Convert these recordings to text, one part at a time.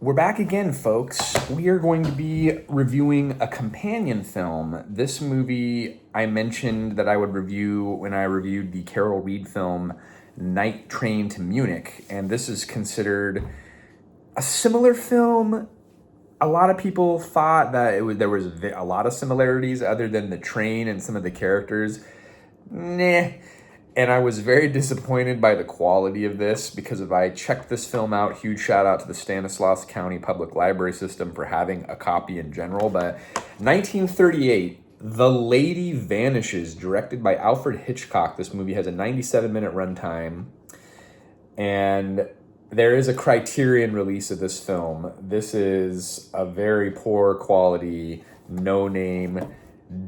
We're back again, folks. We are going to be reviewing a companion film. This movie I mentioned that I would review when I reviewed the Carol Reed film Night Train to Munich, and this is considered a similar film. A lot of people thought that there was a lot of similarities other than the train and some of the characters. Nah. And I was very disappointed by the quality of this because if I checked this film out, huge shout out to the Stanislaus County Public Library System for having a copy in general. But 1938, The Lady Vanishes, directed by Alfred Hitchcock. This movie has a 97-minute runtime. And there is a Criterion release of this film. This is a very poor quality, no-name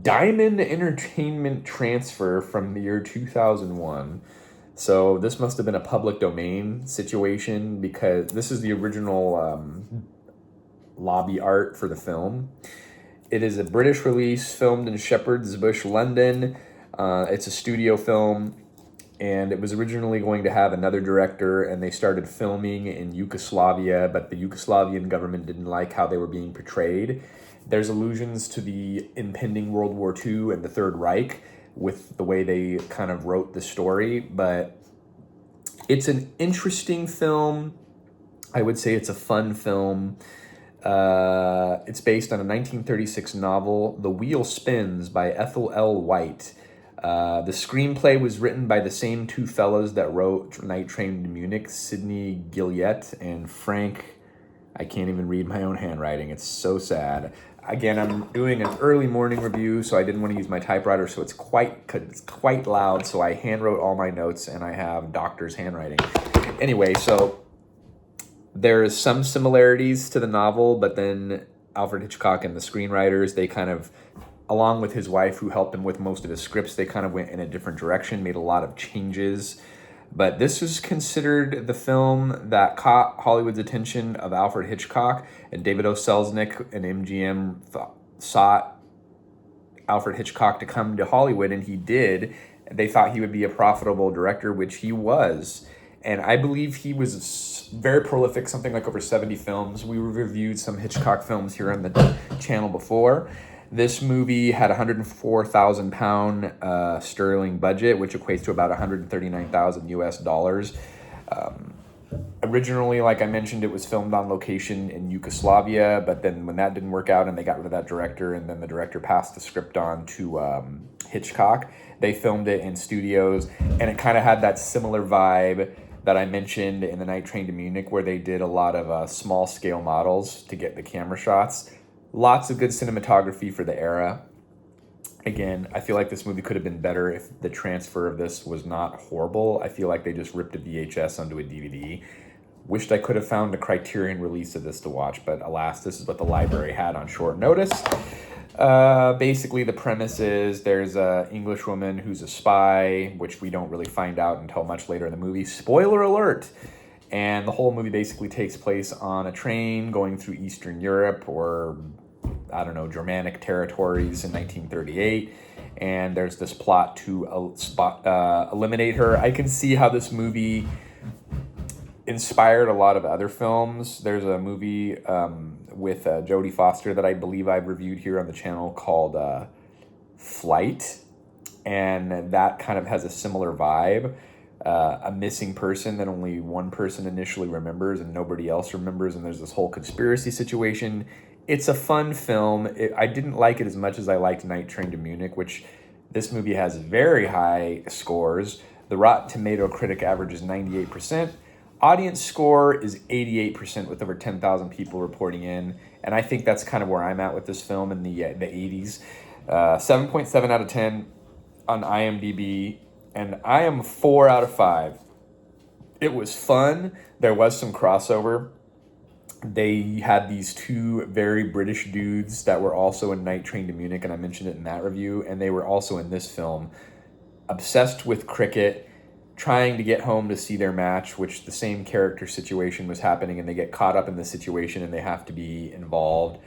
Diamond Entertainment transfer from the year 2001. So this must have been a public domain situation because this is the original lobby art for the film. It is a British release filmed in Shepherd's Bush, London. It's a studio film, and it was originally going to have another director, and they started filming in Yugoslavia, but the Yugoslavian government didn't like how they were being portrayed. There's allusions to the impending World War II and the Third Reich with the way they kind of wrote the story, but it's an interesting film. I would say it's a fun film. It's based on a 1936 novel, The Wheel Spins by Ethel L. White. The screenplay was written by the same two fellows that wrote Night Train to Munich, Sidney Gillette and Frank. I can't even read my own handwriting. It's so sad. Again, I'm doing an early morning review, so I didn't want to use my typewriter, so it's quite loud, so I hand wrote all my notes, and I have doctor's handwriting. Anyway, so there's some similarities to the novel, but then Alfred Hitchcock and the screenwriters, they kind of, along with his wife who helped him with most of his scripts, they kind of went in a different direction, made a lot of changes. But this is considered the film that caught Hollywood's attention of Alfred Hitchcock, and David O. Selznick and MGM sought Alfred Hitchcock to come to Hollywood, and he did. They thought he would be a profitable director, which he was. And I believe he was very prolific, something like over 70 films. We reviewed some Hitchcock films here on the channel before. This movie had a £104,000 sterling budget, which equates to about 139,000 US dollars. Originally, like I mentioned, it was filmed on location in Yugoslavia, but then when that didn't work out and they got rid of that director, and then the director passed the script on to Hitchcock, they filmed it in studios, and it kind of had that similar vibe that I mentioned in The Night Train to Munich, where they did a lot of small-scale models to get the camera shots. Lots of good cinematography for the era. Again, I feel like this movie could have been better if the transfer of this was not horrible. I feel like they just ripped a VHS onto a DVD. Wished I could have found a Criterion release of this to watch, but alas, this is what the library had on short notice. Basically, the premise is there's an English woman who's a spy, which we don't really find out until much later in the movie. Spoiler alert! And the whole movie basically takes place on a train going through Eastern Europe or, I don't know, Germanic territories in 1938. And there's this plot to eliminate her. I can see how this movie inspired a lot of other films. There's a movie with Jodie Foster that I believe I've reviewed here on the channel called Flight. And that kind of has a similar vibe. A missing person that only one person initially remembers and nobody else remembers, and there's this whole conspiracy situation. It's a fun film. I didn't like it as much as I liked Night Train to Munich, which this movie has very high scores. The Rotten Tomato critic average is 98%. Audience score is 88% with over 10,000 people reporting in, and I think that's kind of where I'm at with this film in the 80s. 7.7 out of 10 on IMDb. And I am 4 out of 5. It was fun. There was some crossover. They had these two very British dudes that were also in Night Train to Munich, and I mentioned it in that review, and they were also in this film. Obsessed with cricket, trying to get home to see their match, which the same character situation was happening, and they get caught up in the situation and they have to be involved.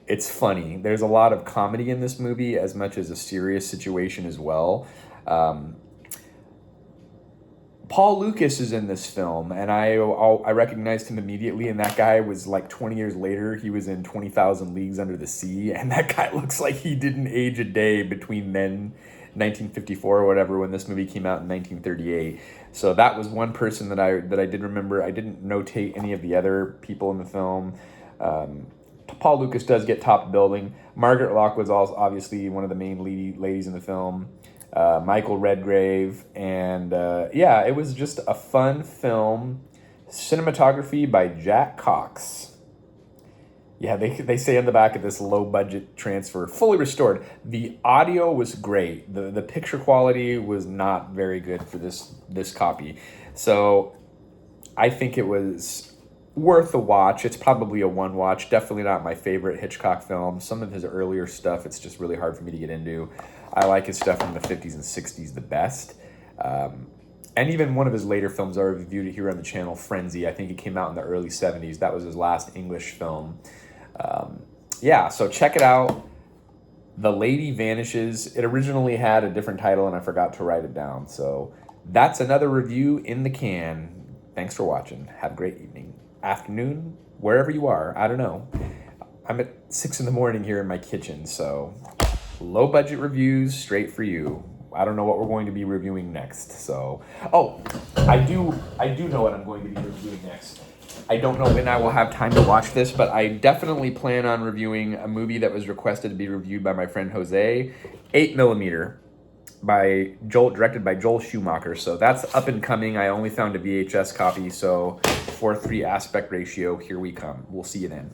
It's funny. There's a lot of comedy in this movie as much as a serious situation as well. Paul Lucas is in this film, and I recognized him immediately. And that guy was like 20 years later. He was in 20,000 Leagues Under the Sea, and that guy looks like he didn't age a day between then, 1954 or whatever, when this movie came out in 1938. So that was one person that I did remember. I didn't notate any of the other people in the film. Paul Lucas does get top billing. Margaret Lock was also obviously one of the main ladies in the film. Michael Redgrave, and yeah, it was just a fun film. Cinematography by Jack Cox. Yeah, they say on the back of this low budget transfer, fully restored. The audio was great. The picture quality was not very good for this copy. So I think it was worth a watch. It's probably a one watch. Definitely not my favorite Hitchcock film. Some of his earlier stuff, it's just really hard for me to get into. I like his stuff from the 50s and 60s the best. And even one of his later films, I reviewed it here on the channel, Frenzy. I think it came out in the early 70s. That was his last English film. Yeah, so check it out. The Lady Vanishes. It originally had a different title, and I forgot to write it down. So that's another review in the can. Thanks for watching. Have a great evening, afternoon, wherever you are. I don't know. I'm at 6 in the morning here in my kitchen, so low budget reviews straight for you. I don't know what we're going to be reviewing next. So, oh, I do know what I'm going to be reviewing next. I don't know when I will have time to watch this, but I definitely plan on reviewing a movie that was requested to be reviewed by my friend Jose, 8mm, directed by Joel Schumacher. So that's up and coming. I only found a VHS copy, so 4:3 aspect ratio. Here we come. We'll see you then.